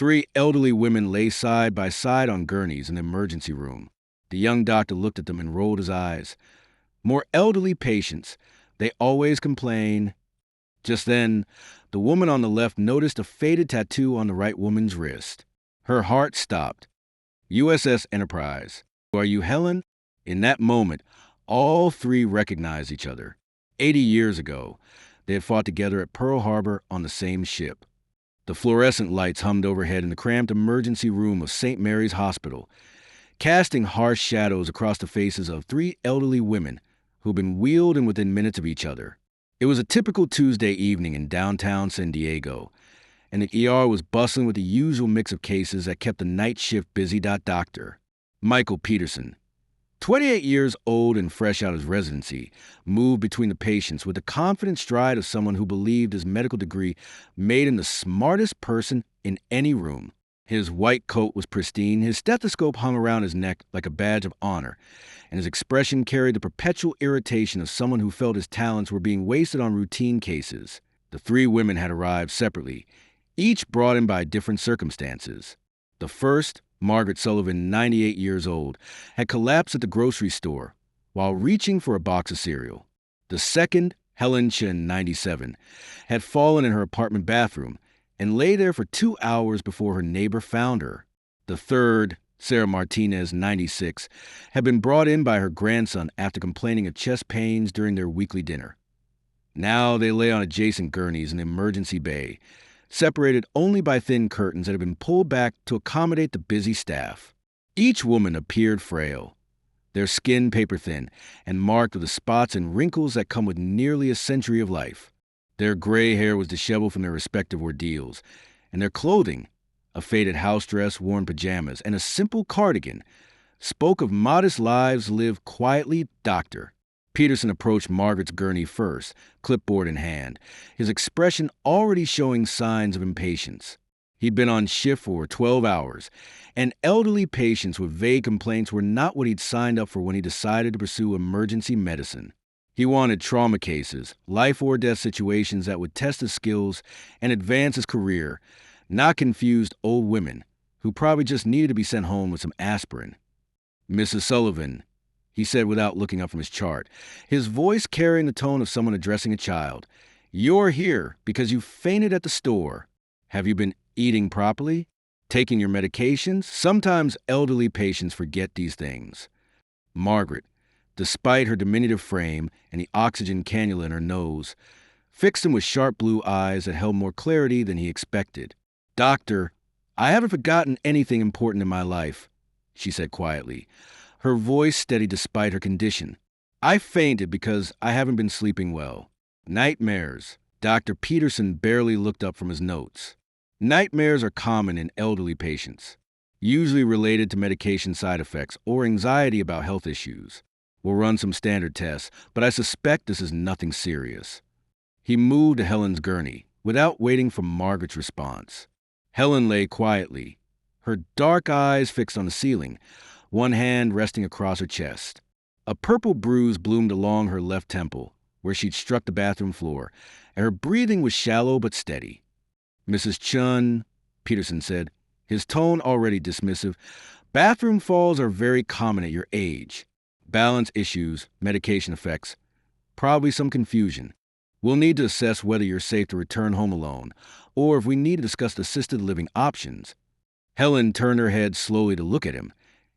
Three elderly women lay side by side on gurneys in the emergency room. The young doctor looked at them and rolled his eyes. More elderly patients. They always complain. Just then, the woman on the left noticed a faded tattoo on the right woman's wrist. Her heart stopped. USS Enterprise. Are you Helen? In that moment, all three recognized each other. 80 years ago, they had fought together at Pearl Harbor on the same ship. The fluorescent lights hummed overhead in the cramped emergency room of St. Mary's Hospital, casting harsh shadows across the faces of three elderly women who'd been wheeled in within minutes of each other. It was a typical Tuesday evening in downtown San Diego, and the ER was bustling with the usual mix of cases that kept the night shift busy. Dr. Michael Peterson, 28 years old and fresh out of his residency, moved between the patients with the confident stride of someone who believed his medical degree made him the smartest person in any room. His white coat was pristine, his stethoscope hung around his neck like a badge of honor, and his expression carried the perpetual irritation of someone who felt his talents were being wasted on routine cases. The three women had arrived separately, each brought in by different circumstances. The first, Margaret Sullivan, 98 years old, had collapsed at the grocery store while reaching for a box of cereal. The second, Helen Chen, 97, had fallen in her apartment bathroom and lay there for 2 hours before her neighbor found her. The third, Sarah Martinez, 96, had been brought in by her grandson after complaining of chest pains during their weekly dinner. Now they lay on adjacent gurneys in the emergency bay, separated only by thin curtains that had been pulled back to accommodate the busy staff. Each woman appeared frail, their skin paper-thin and marked with the spots and wrinkles that come with nearly a century of life. Their gray hair was disheveled from their respective ordeals, and their clothing, a faded house dress, worn pajamas, and a simple cardigan, spoke of modest lives lived quietly. Dr. Peterson approached Margaret's gurney first, clipboard in hand, his expression already showing signs of impatience. He'd been on shift for 12 hours, and elderly patients with vague complaints were not what he'd signed up for when he decided to pursue emergency medicine. He wanted trauma cases, life or death situations that would test his skills and advance his career, not confused old women who probably just needed to be sent home with some aspirin. Mrs. Sullivan, he said without looking up from his chart, his voice carrying the tone of someone addressing a child. You're here because you fainted at the store. Have you been eating properly? Taking your medications? Sometimes elderly patients forget these things. Margaret, despite her diminutive frame and the oxygen cannula in her nose, fixed him with sharp blue eyes that held more clarity than he expected. Doctor, I haven't forgotten anything important in my life, she said quietly, her voice steady despite her condition. I fainted because I haven't been sleeping well. Nightmares. Dr. Peterson barely looked up from his notes. Nightmares are common in elderly patients, usually related to medication side effects or anxiety about health issues. We'll run some standard tests, but I suspect this is nothing serious. He moved to Helen's gurney without waiting for Margaret's response. Helen lay quietly, her dark eyes fixed on the ceiling, one hand resting across her chest. A purple bruise bloomed along her left temple, where she'd struck the bathroom floor, and her breathing was shallow but steady. Mrs. Chun, Peterson said, his tone already dismissive, bathroom falls are very common at your age. Balance issues, medication effects, probably some confusion. We'll need to assess whether you're safe to return home alone, or if we need to discuss assisted living options. Helen turned her head slowly to look at him,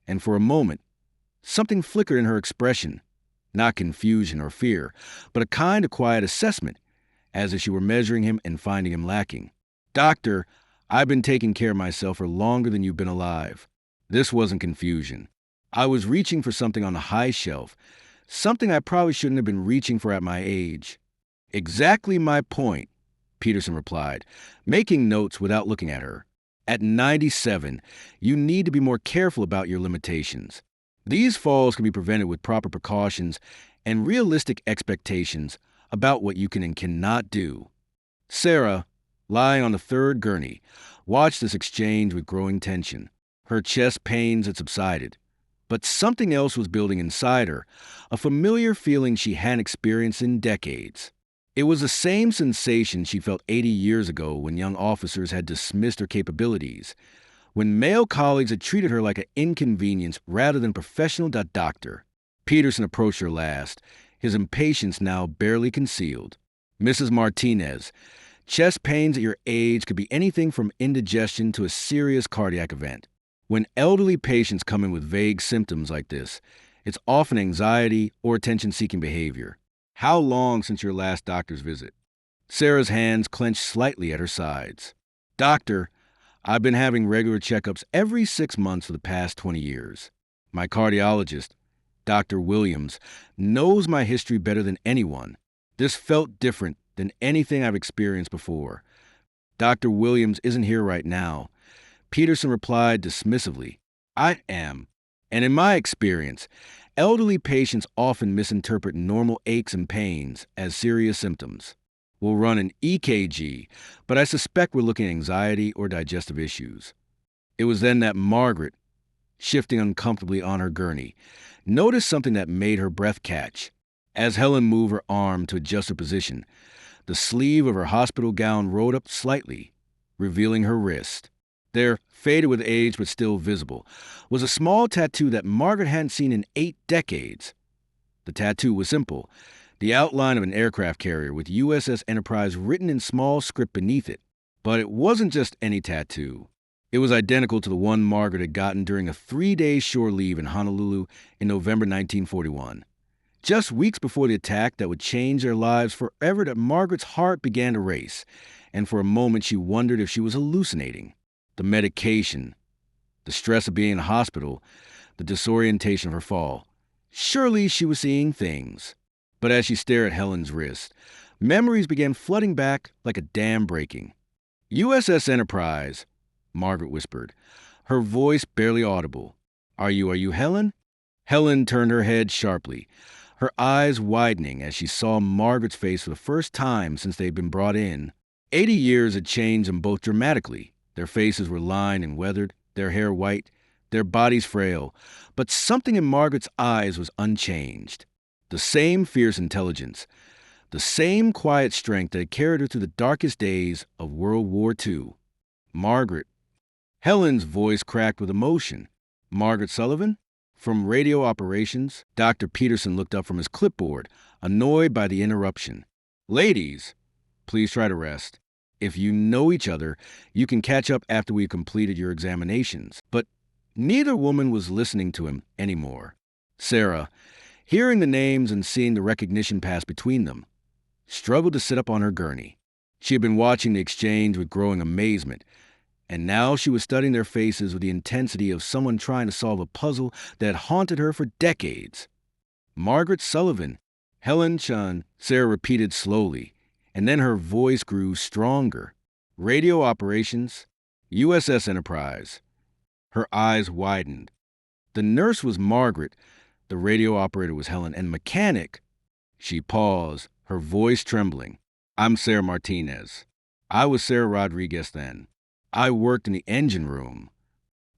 and for a moment, something flickered in her expression. Not confusion or fear, but a kind of quiet assessment, as if she were measuring him and finding him lacking. Doctor, I've been taking care of myself for longer than you've been alive. This wasn't confusion. I was reaching for something on the high shelf, something I probably shouldn't have been reaching for at my age. Exactly my point, Peterson replied, making notes without looking at her. At 97, you need to be more careful about your limitations. These falls can be prevented with proper precautions and realistic expectations about what you can and cannot do. Sarah, lying on the third gurney, watched this exchange with growing tension. Her chest pains had subsided, but something else was building inside her, a familiar feeling she hadn't experienced in decades. It was the same sensation she felt 80 years ago when young officers had dismissed her capabilities, when male colleagues had treated her like an inconvenience rather than a professional doctor. Peterson approached her last, his impatience now barely concealed. Mrs. Martinez, chest pains at your age could be anything from indigestion to a serious cardiac event. When elderly patients come in with vague symptoms like this, it's often anxiety or attention-seeking behavior. How long since your last doctor's visit? Sarah's hands clenched slightly at her sides. Doctor, I've been having regular checkups every 6 months for the past 20 years. My cardiologist, Dr. Williams, knows my history better than anyone. This felt different than anything I've experienced before. Dr. Williams isn't here right now. Peterson replied dismissively, I am. And in my experience, elderly patients often misinterpret normal aches and pains as serious symptoms. We'll run an EKG, but I suspect we're looking at anxiety or digestive issues. It was then that Margaret, shifting uncomfortably on her gurney, noticed something that made her breath catch. As Helen moved her arm to adjust her position, the sleeve of her hospital gown rolled up slightly, revealing her wrist. There, faded with age but still visible, was a small tattoo that Margaret hadn't seen in 8 decades. The tattoo was simple, the outline of an aircraft carrier with USS Enterprise written in small script beneath it. But it wasn't just any tattoo. It was identical to the one Margaret had gotten during a 3-day shore leave in Honolulu in November 1941. Just weeks before the attack that would change their lives forever, that Margaret's heart began to race, and for a moment she wondered if she was hallucinating. The medication, the stress of being in the hospital, the disorientation of her fall. Surely she was seeing things. But as she stared at Helen's wrist, memories began flooding back like a dam breaking. USS Enterprise, Margaret whispered, her voice barely audible. Are you Helen? Helen turned her head sharply, her eyes widening as she saw Margaret's face for the first time since they'd been brought in. 80 years had changed them both dramatically. Their faces were lined and weathered, their hair white, their bodies frail, but something in Margaret's eyes was unchanged. The same fierce intelligence, the same quiet strength that had carried her through the darkest days of World War II. Margaret. Helen's voice cracked with emotion. Margaret Sullivan? From radio operations, Dr. Peterson looked up from his clipboard, annoyed by the interruption. Ladies, please try to rest. If you know each other, you can catch up after we've completed your examinations. But neither woman was listening to him anymore. Sarah, hearing the names and seeing the recognition pass between them, struggled to sit up on her gurney. She had been watching the exchange with growing amazement, and now she was studying their faces with the intensity of someone trying to solve a puzzle that had haunted her for decades. Margaret Sullivan, Helen Chun, Sarah repeated slowly, and then her voice grew stronger. Radio operations, USS Enterprise. Her eyes widened. The nurse was Margaret, the radio operator was Helen, and mechanic. She paused, her voice trembling. I'm Sarah Martinez. I was Sarah Rodriguez then. I worked in the engine room.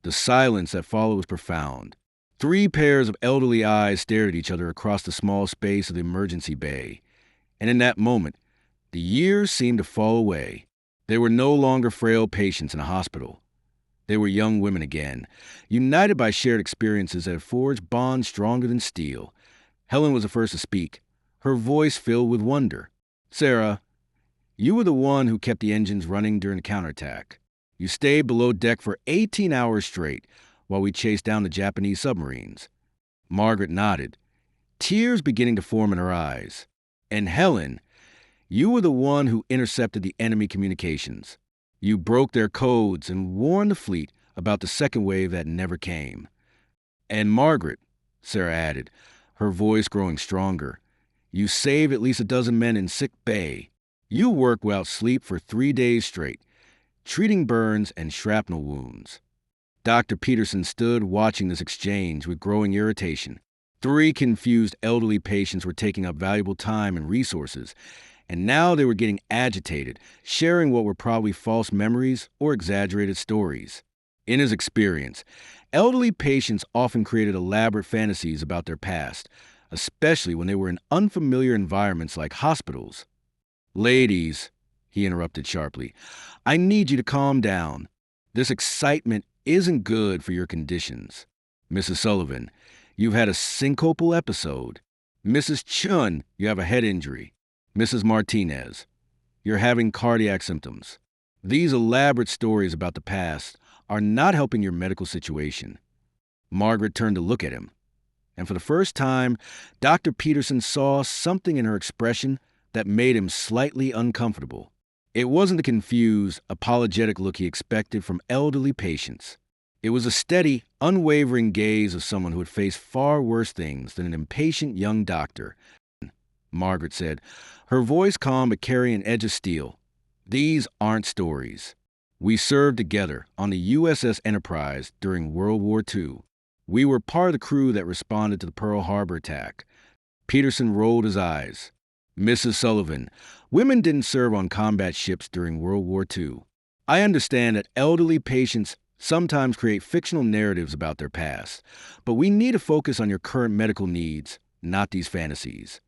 The silence that followed was profound. 3 pairs of elderly eyes stared at each other across the small space of the emergency bay. And in that moment, the years seemed to fall away. They were no longer frail patients in a hospital. They were young women again, united by shared experiences that had forged bonds stronger than steel. Helen was the first to speak, her voice filled with wonder. Sarah, you were the one who kept the engines running during the counterattack. You stayed below deck for 18 hours straight while we chased down the Japanese submarines. Margaret nodded, tears beginning to form in her eyes. And Helen, you were the one who intercepted the enemy communications. You broke their codes and warned the fleet about the second wave that never came. And Margaret, Sarah added, her voice growing stronger, you saved at least 12 men in sick bay. You worked without sleep for 3 days straight, treating burns and shrapnel wounds. Dr. Peterson stood watching this exchange with growing irritation. 3 confused elderly patients were taking up valuable time and resources, and now they were getting agitated, sharing what were probably false memories or exaggerated stories. In his experience, elderly patients often created elaborate fantasies about their past, especially when they were in unfamiliar environments like hospitals. Ladies, he interrupted sharply, I need you to calm down. This excitement isn't good for your conditions. Mrs. Sullivan, you've had a syncopal episode. Mrs. Chun, you have a head injury. Mrs. Martinez, you're having cardiac symptoms. These elaborate stories about the past are not helping your medical situation. Margaret turned to look at him, and for the first time, Dr. Peterson saw something in her expression that made him slightly uncomfortable. It wasn't the confused, apologetic look he expected from elderly patients. It was a steady, unwavering gaze of someone who had faced far worse things than an impatient young doctor. Margaret said, her voice calm but carrying an edge of steel. These aren't stories. We served together on the USS Enterprise during World War II. We were part of the crew that responded to the Pearl Harbor attack. Peterson rolled his eyes. Mrs. Sullivan, women didn't serve on combat ships during World War II. I understand that elderly patients sometimes create fictional narratives about their past, but we need to focus on your current medical needs, not these fantasies.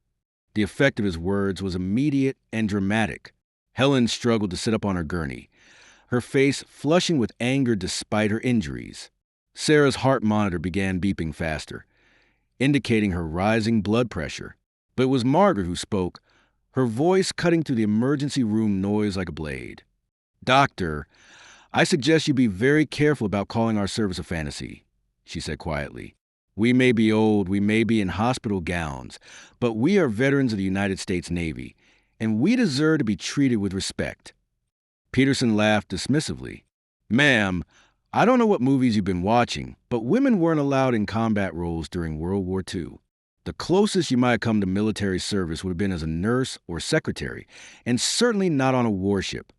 The effect of his words was immediate and dramatic. Helen struggled to sit up on her gurney, her face flushing with anger despite her injuries. Sarah's heart monitor began beeping faster, indicating her rising blood pressure. But it was Margaret who spoke, her voice cutting through the emergency room noise like a blade. Doctor, I suggest you be very careful about calling our service a fantasy, she said quietly. We may be old, we may be in hospital gowns, but we are veterans of the United States Navy, and we deserve to be treated with respect. Peterson laughed dismissively. Ma'am, I don't know what movies you've been watching, but women weren't allowed in combat roles during World War II. The closest you might have come to military service would have been as a nurse or secretary, and certainly not on a warship.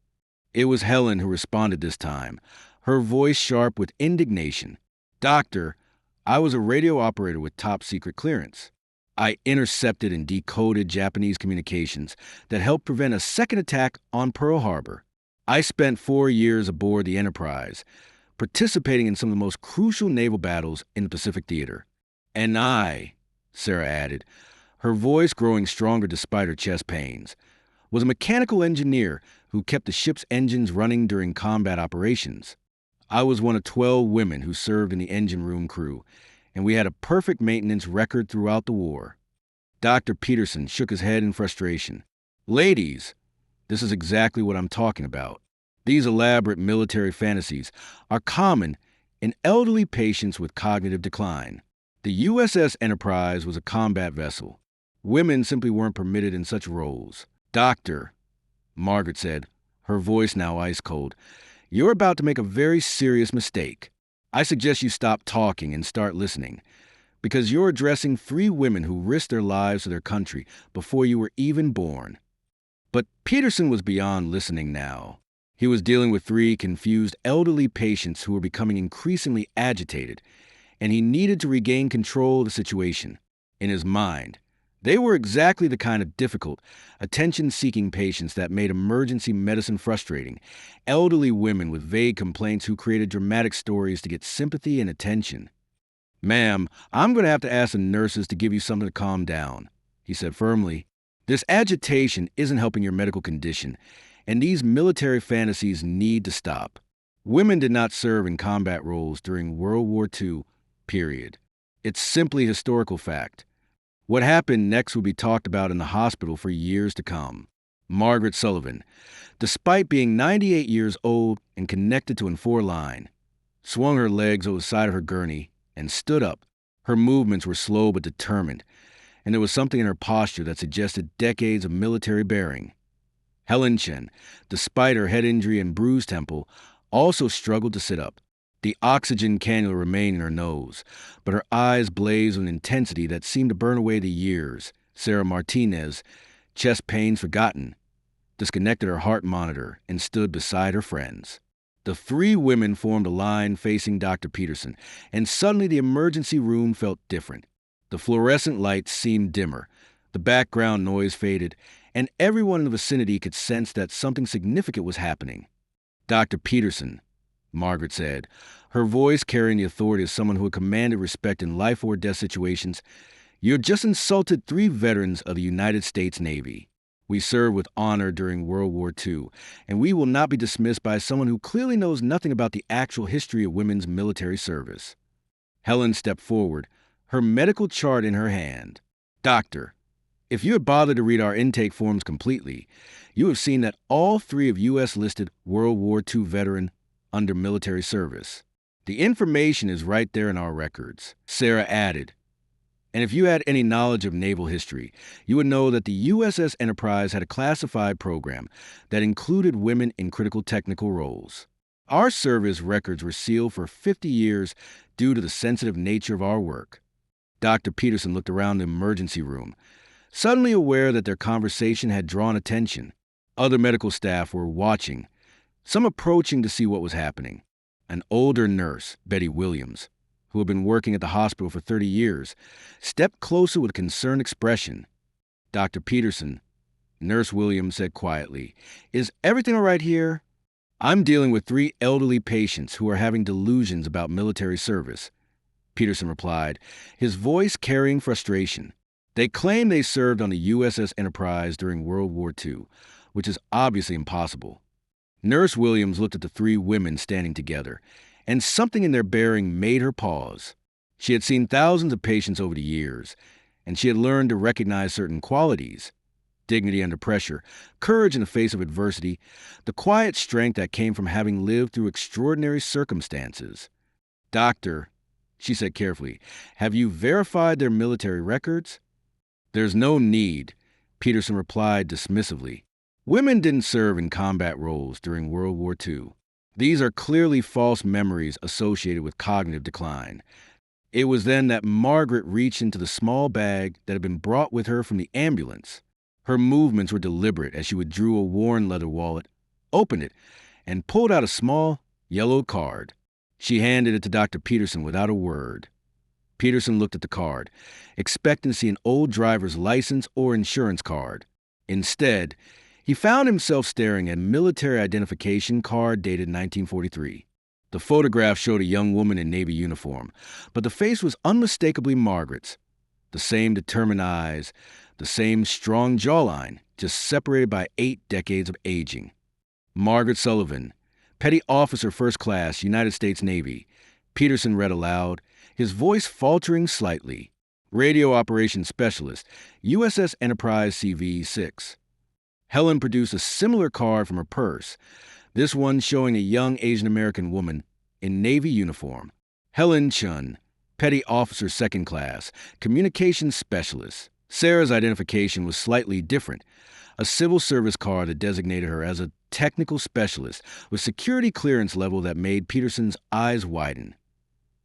It was Helen who responded this time, her voice sharp with indignation. Doctor, I was a radio operator with top secret clearance. I intercepted and decoded Japanese communications that helped prevent a second attack on Pearl Harbor. I spent 4 years aboard the Enterprise, participating in some of the most crucial naval battles in the Pacific Theater. And I, Sarah added, her voice growing stronger despite her chest pains, was a mechanical engineer who kept the ship's engines running during combat operations. I was one of 12 women who served in the engine room crew, and we had a perfect maintenance record throughout the war. Dr. Peterson shook his head in frustration. Ladies, this is exactly what I'm talking about. These elaborate military fantasies are common in elderly patients with cognitive decline. The USS Enterprise was a combat vessel. Women simply weren't permitted in such roles. Doctor, Margaret said, her voice now ice cold, you're about to make a very serious mistake. I suggest you stop talking and start listening, because you're addressing 3 women who risked their lives for their country before you were even born. But Peterson was beyond listening now. He was dealing with 3 confused elderly patients who were becoming increasingly agitated, and he needed to regain control of the situation. In his mind, they were exactly the kind of difficult, attention-seeking patients that made emergency medicine frustrating, elderly women with vague complaints who created dramatic stories to get sympathy and attention. Ma'am, I'm going to have to ask the nurses to give you something to calm down, he said firmly. This agitation isn't helping your medical condition, and these military fantasies need to stop. Women did not serve in combat roles during World War II, period. It's simply a historical fact. What happened next will be talked about in the hospital for years to come. Margaret Sullivan, despite being 98 years old and connected to an 4 line, swung her legs over the side of her gurney and stood up. Her movements were slow but determined, and there was something in her posture that suggested decades of military bearing. Helen Chen, despite her head injury and bruised temple, also struggled to sit up. The oxygen cannula remained in her nose, but her eyes blazed with an intensity that seemed to burn away the years. Sarah Martinez, chest pains forgotten, disconnected her heart monitor and stood beside her friends. The 3 women formed a line facing Dr. Peterson, and suddenly the emergency room felt different. The fluorescent lights seemed dimmer, the background noise faded, and everyone in the vicinity could sense that something significant was happening. Dr. Peterson, Margaret said, her voice carrying the authority of someone who had commanded respect in life or death situations, you just insulted 3 veterans of the United States Navy. We served with honor during World War II, and we will not be dismissed by someone who clearly knows nothing about the actual history of women's military service. Helen stepped forward, her medical chart in her hand. Doctor, if you had bothered to read our intake forms completely, you have seen that all three of U.S. listed World War II veteran under military service. The information is right there in our records, Sarah added. And if you had any knowledge of naval history, you would know that the USS Enterprise had a classified program that included women in critical technical roles. Our service records were sealed for 50 years due to the sensitive nature of our work. Dr. Peterson looked around the emergency room, suddenly aware that their conversation had drawn attention. Other medical staff were watching, some approaching to see what was happening. An older nurse, Betty Williams, who had been working at the hospital for 30 years, stepped closer with a concerned expression. Dr. Peterson, Nurse Williams said quietly, "Is everything all right here? I'm dealing with 3 elderly patients who are having delusions about military service," Peterson replied, his voice carrying frustration. "They claim they served on the USS Enterprise during World War II, which is obviously impossible." Nurse Williams looked at the 3 women standing together, and something in their bearing made her pause. She had seen thousands of patients over the years, and she had learned to recognize certain qualities: dignity under pressure, courage in the face of adversity, the quiet strength that came from having lived through extraordinary circumstances. "Doctor," she said carefully, "have you verified their military records?" "There's no need," Peterson replied dismissively. "Women didn't serve in combat roles during World War II. These are clearly false memories associated with cognitive decline. It was then that Margaret reached into the small bag that had been brought with her from the ambulance. Her movements were deliberate as she withdrew a worn leather wallet, opened it, and pulled out a small, yellow card. She handed it to Dr. Peterson without a word. Peterson looked at the card, expecting to see an old driver's license or insurance card. Instead, he found himself staring at a military identification card dated 1943. The photograph showed a young woman in Navy uniform, but the face was unmistakably Margaret's. The same determined eyes, the same strong jawline, just separated by 8 decades of aging. "Margaret Sullivan, Petty Officer First Class, United States Navy," Peterson read aloud, his voice faltering slightly. "Radio Operations Specialist, USS Enterprise CV-6. Helen produced a similar card from her purse, this one showing a young Asian American woman in Navy uniform. "Helen Chun, Petty Officer Second Class, Communications Specialist." Sarah's identification was slightly different, a civil service card that designated her as a technical specialist with security clearance level that made Peterson's eyes widen.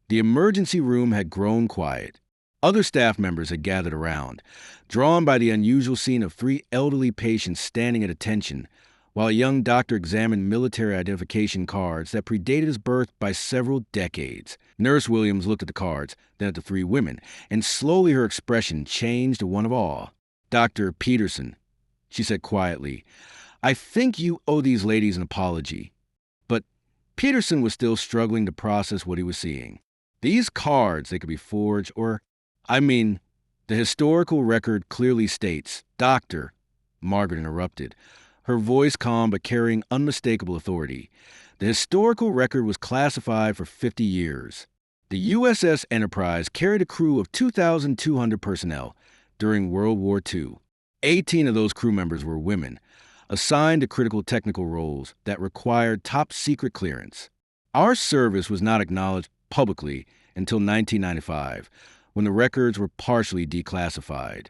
The emergency room had grown quiet. Other staff members had gathered around, drawn by the unusual scene of 3 elderly patients standing at attention, while a young doctor examined military identification cards that predated his birth by several decades. Nurse Williams looked at the cards, then at the 3 women, and slowly her expression changed to one of awe. "Dr. Peterson," she said quietly, "I think you owe these ladies an apology." But Peterson was still struggling to process what he was seeing. "These cards, they could be forged or... the historical record clearly states..." "Doctor," Margaret interrupted, her voice calm but carrying unmistakable authority. "The historical record was classified for 50 years. The USS Enterprise carried a crew of 2,200 personnel during World War II. 18 of those crew members were women, assigned to critical technical roles that required top-secret clearance. Our service was not acknowledged publicly until 1995, when the records were partially declassified."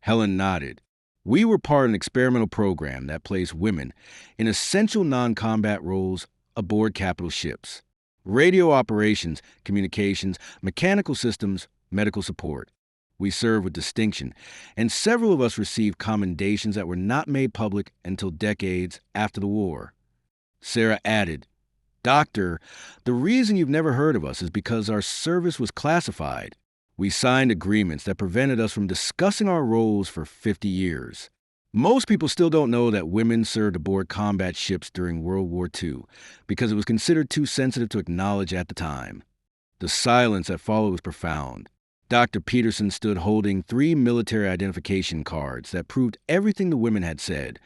Helen nodded. "We were part of an experimental program that placed women in essential non-combat roles aboard capital ships. Radio operations, communications, mechanical systems, medical support. We served with distinction, and several of us received commendations that were not made public until decades after the war." Sarah added, "Doctor, the reason you've never heard of us is because our service was classified. We signed agreements that prevented us from discussing our roles for 50 years. Most people still don't know that women served aboard combat ships during World War II because it was considered too sensitive to acknowledge at the time." The silence that followed was profound. Dr. Peterson stood holding 3 military identification cards that proved everything the women had said,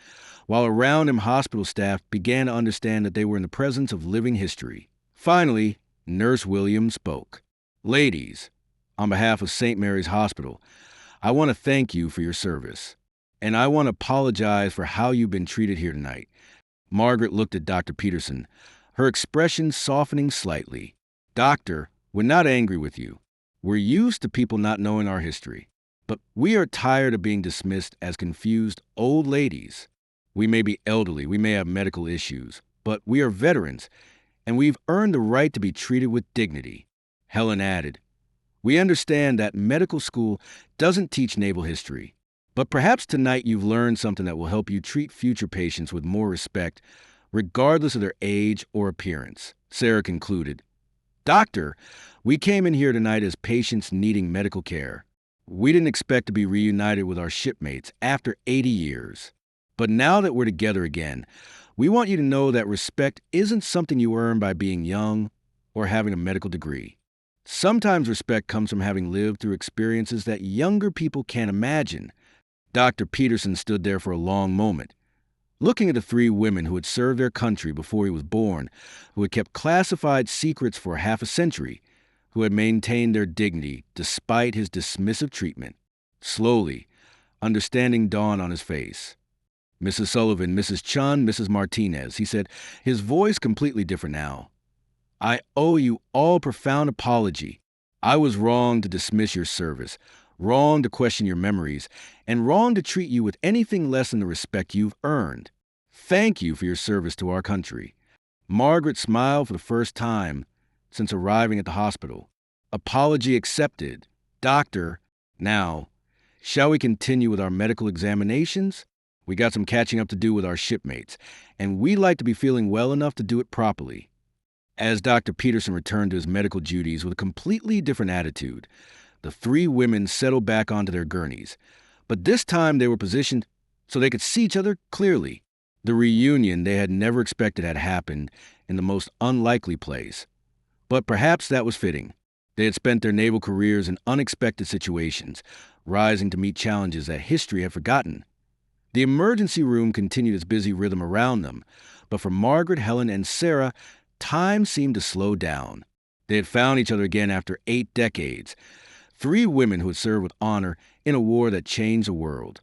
while around him hospital staff began to understand that they were in the presence of living history. Finally, Nurse Williams spoke. "Ladies, on behalf of St. Mary's Hospital, I want to thank you for your service. And I want to apologize for how you've been treated here tonight." Margaret looked at Dr. Peterson, her expression softening slightly. "Doctor, we're not angry with you. We're used to people not knowing our history. But we are tired of being dismissed as confused old ladies. We may be elderly, we may have medical issues, but we are veterans, and we've earned the right to be treated with dignity." Helen added, "We understand that medical school doesn't teach naval history, but perhaps tonight you've learned something that will help you treat future patients with more respect, regardless of their age or appearance." Sarah concluded, "Doctor, we came in here tonight as patients needing medical care. We didn't expect to be reunited with our shipmates after 80 years. But now that we're together again, we want you to know that respect isn't something you earn by being young or having a medical degree. Sometimes respect comes from having lived through experiences that younger people can't imagine." Dr. Peterson stood there for a long moment, looking at the 3 women who had served their country before he was born, who had kept classified secrets for half a century, who had maintained their dignity despite his dismissive treatment. Slowly, understanding dawned on his face. "Mrs. Sullivan, Mrs. Chun, Mrs. Martinez," he said, his voice completely different now. "I owe you all profound apology. I was wrong to dismiss your service, wrong to question your memories, and wrong to treat you with anything less than the respect you've earned. Thank you for your service to our country." Margaret smiled for the first time since arriving at the hospital. "Apology accepted. Doctor, now, shall we continue with our medical examinations? We got some catching up to do with our shipmates, and we'd like to be feeling well enough to do it properly." As Dr. Peterson returned to his medical duties with a completely different attitude, the 3 women settled back onto their gurneys. But this time they were positioned so they could see each other clearly. The reunion they had never expected had happened in the most unlikely place. But perhaps that was fitting. They had spent their naval careers in unexpected situations, rising to meet challenges that history had forgotten. The emergency room continued its busy rhythm around them, but for Margaret, Helen, and Sarah, time seemed to slow down. They had found each other again after 8 decades, 3 women who had served with honor in a war that changed the world.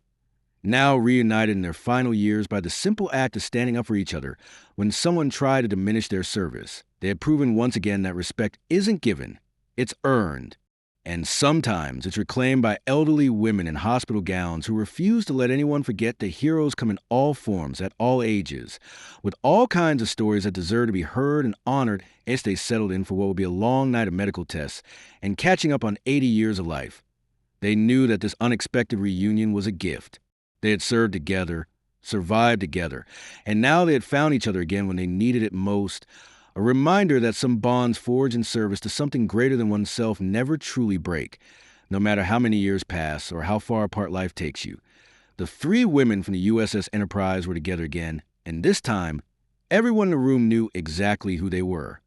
Now reunited in their final years by the simple act of standing up for each other when someone tried to diminish their service, they had proven once again that respect isn't given, it's earned. And sometimes it's reclaimed by elderly women in hospital gowns who refuse to let anyone forget that heroes come in all forms, at all ages, with all kinds of stories that deserve to be heard and honored as they settled in for what would be a long night of medical tests and catching up on 80 years of life. They knew that this unexpected reunion was a gift. They had served together, survived together, and now they had found each other again when they needed it most. A reminder that some bonds forged in service to something greater than oneself never truly break, no matter how many years pass or how far apart life takes you. The 3 women from the USS Enterprise were together again, and this time, everyone in the room knew exactly who they were.